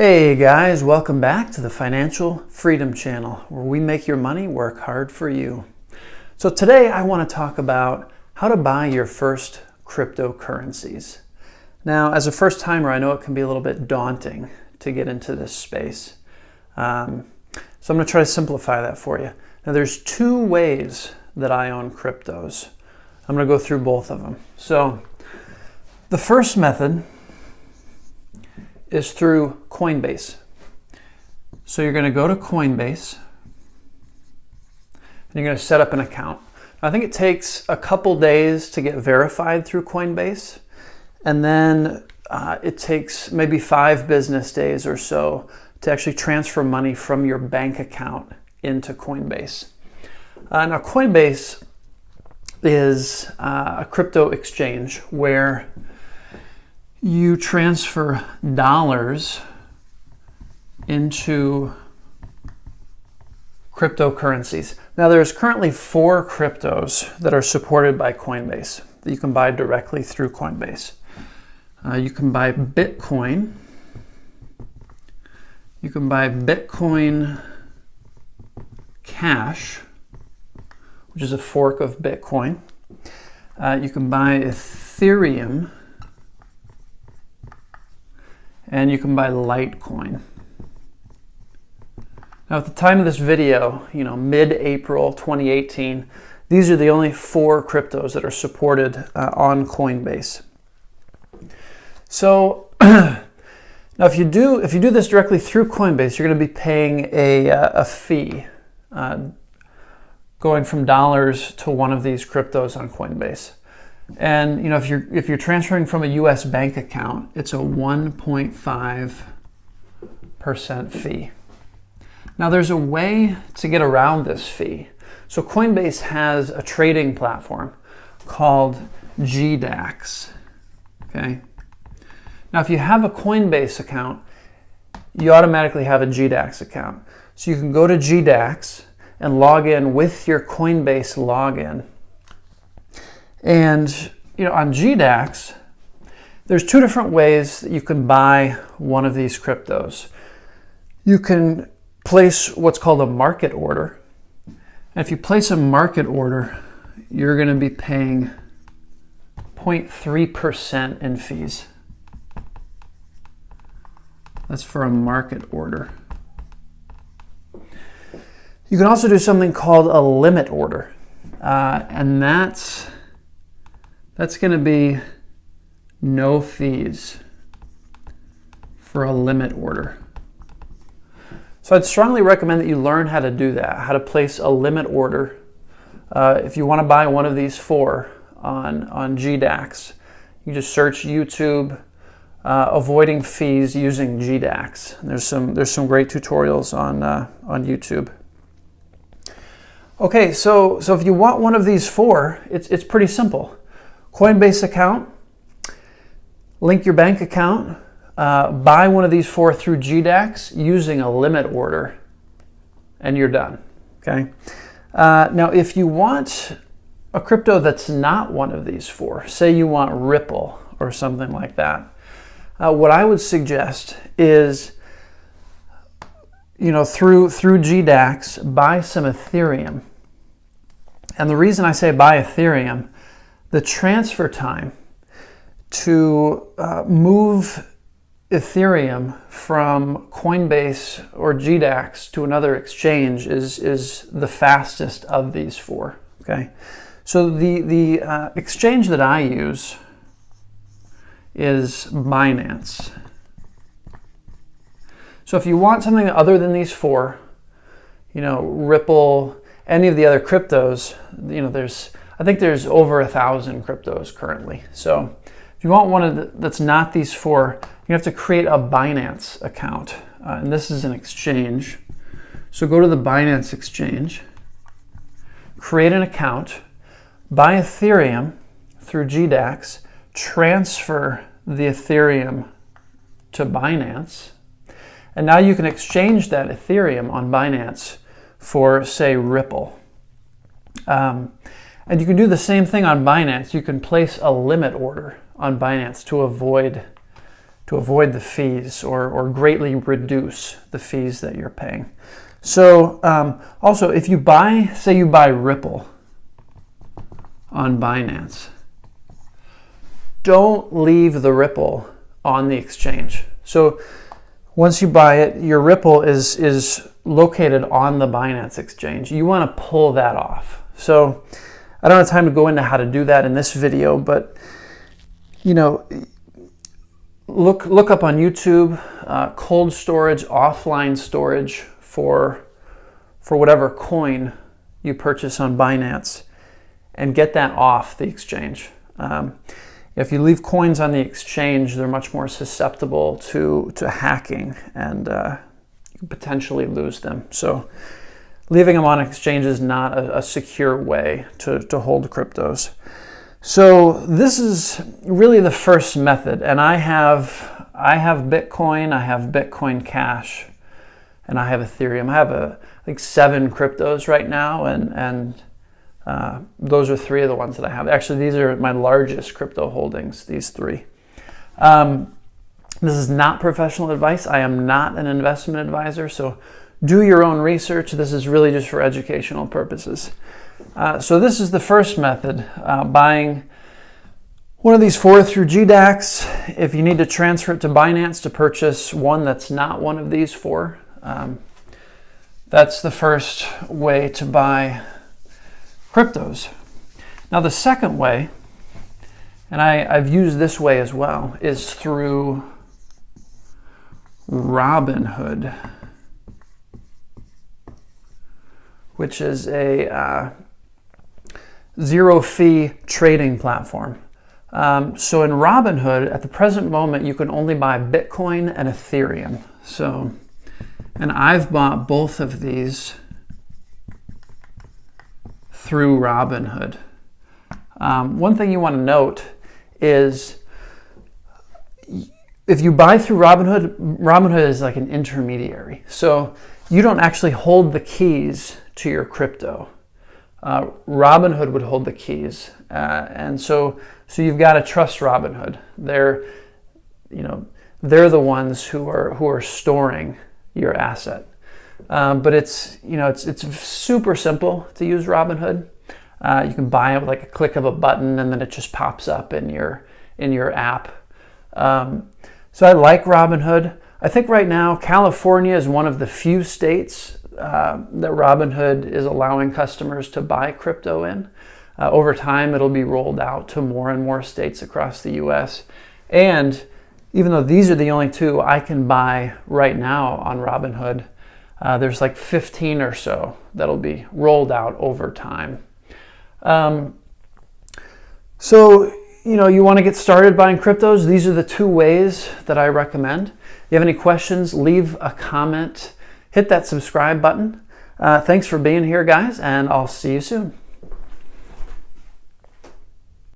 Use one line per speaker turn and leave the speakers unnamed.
Hey guys, welcome back to the Financial Freedom Channel, where we make your money work hard for you. So today I want to talk about how to buy your first cryptocurrencies. Now, as a first timer, I know it can be a little bit daunting to get into this space. So I'm going to try to simplify that for you. Now, there's two ways that I own cryptos. I'm going to go through both of them. So the first method is through Coinbase. So you're going to go to Coinbase and you're going to set up an account. I think it takes a couple days to get verified through Coinbase, and then it takes maybe 5 business days or so to actually transfer money from your bank account into Coinbase. Now Coinbase is a crypto exchange where you transfer dollars into cryptocurrencies. Now there's currently 4 cryptos that are supported by Coinbase that you can buy directly through Coinbase. You can buy Bitcoin. You can buy Bitcoin Cash, which is a fork of Bitcoin. You can buy Ethereum. And you can buy Litecoin. Now at the time of this video, mid-April 2018, these are the only 4 cryptos that are supported on Coinbase. So now if you do this directly through Coinbase, you're going to be paying a fee going from dollars to one of these cryptos on Coinbase. And if you're transferring from a US bank account, it's a 1.5% fee. Now there's a way to get around this fee. So Coinbase has a trading platform called GDAX. Okay. Now if you have a Coinbase account, you automatically have a GDAX account. So you can go to GDAX and log in with your Coinbase login. And on GDAX, there's 2 different ways that you can buy one of these cryptos. You can place what's called a market order. And if you place a market order, you're going to be paying 0.3% in fees. That's for a market order. You can also do something called a limit order. And that's going to be no fees for a limit order. So I'd strongly recommend that you learn how to do that, how to place a limit order. If you want to buy one of these 4 on GDAX, you just search YouTube avoiding fees using GDAX. There's some great tutorials on YouTube. Okay, so if you want one of these 4, it's pretty simple. Coinbase account, link your bank account, buy one of these 4 through GDAX using a limit order, and you're done. Okay. Now, if you want a crypto that's not one of these 4, say you want Ripple or something like that, what I would suggest is, through GDAX, buy some Ethereum. And the reason I say buy Ethereum, the transfer time to move Ethereum from Coinbase or GDAX to another exchange is the fastest of these 4. Okay, so the exchange that I use is Binance. So if you want something other than these 4, Ripple, any of the other cryptos, I think there's over 1,000 cryptos currently. So if you want one that's not these 4, you have to create a Binance account. And this is an exchange. So go to the Binance exchange, create an account, buy Ethereum through GDAX, transfer the Ethereum to Binance, and now you can exchange that Ethereum on Binance for, say, Ripple. And you can do the same thing on Binance. You can place a limit order on Binance to avoid avoid the fees or greatly reduce the fees that you're paying. So also, if you buy, say you buy Ripple on Binance, don't leave the Ripple on the exchange. So once you buy it, your Ripple is located on the Binance exchange. You want to pull that off. So I don't have time to go into how to do that in this video, but you know, look up on YouTube cold storage, offline storage for whatever coin you purchase on Binance, and get that off the exchange. If you leave coins on the exchange, they're much more susceptible to hacking, and you potentially lose them. So leaving them on exchange is not a secure way to hold cryptos. So this is really the first method, and I have Bitcoin, I have Bitcoin Cash, and I have Ethereum. I have I think 7 cryptos right now, and those are 3 of the ones that I have. Actually, these are my largest crypto holdings, these 3. This is not professional advice. I am not an investment advisor, so do your own research. This is really just for educational purposes. So this is the first method, buying one of these 4 through GDAX. If you need to transfer it to Binance to purchase one that's not one of these 4, that's the first way to buy cryptos. Now the second way, and I've used this way as well, is through Robinhood, which is a zero fee trading platform. So in Robinhood, at the present moment, you can only buy Bitcoin and Ethereum. So, and I've bought both of these through Robinhood. One thing you want to note is if you buy through Robinhood, Robinhood is like an intermediary. So you don't actually hold the keys to your crypto. Robinhood would hold the keys, and so you've got to trust Robinhood. They're the ones who are storing your asset. But it's super simple to use Robinhood. You can buy it with like a click of a button, and then it just pops up in your app. So I like Robinhood. I think right now California is one of the few states that Robinhood is allowing customers to buy crypto in. Over time, it'll be rolled out to more and more states across the U.S. And even though these are the only 2 I can buy right now on Robinhood, there's like 15 or so that'll be rolled out over time. So, you want to get started buying cryptos. These are the 2 ways that I recommend. If you have any questions, leave a comment. Hit that subscribe button. Thanks for being here, guys, and I'll see you soon.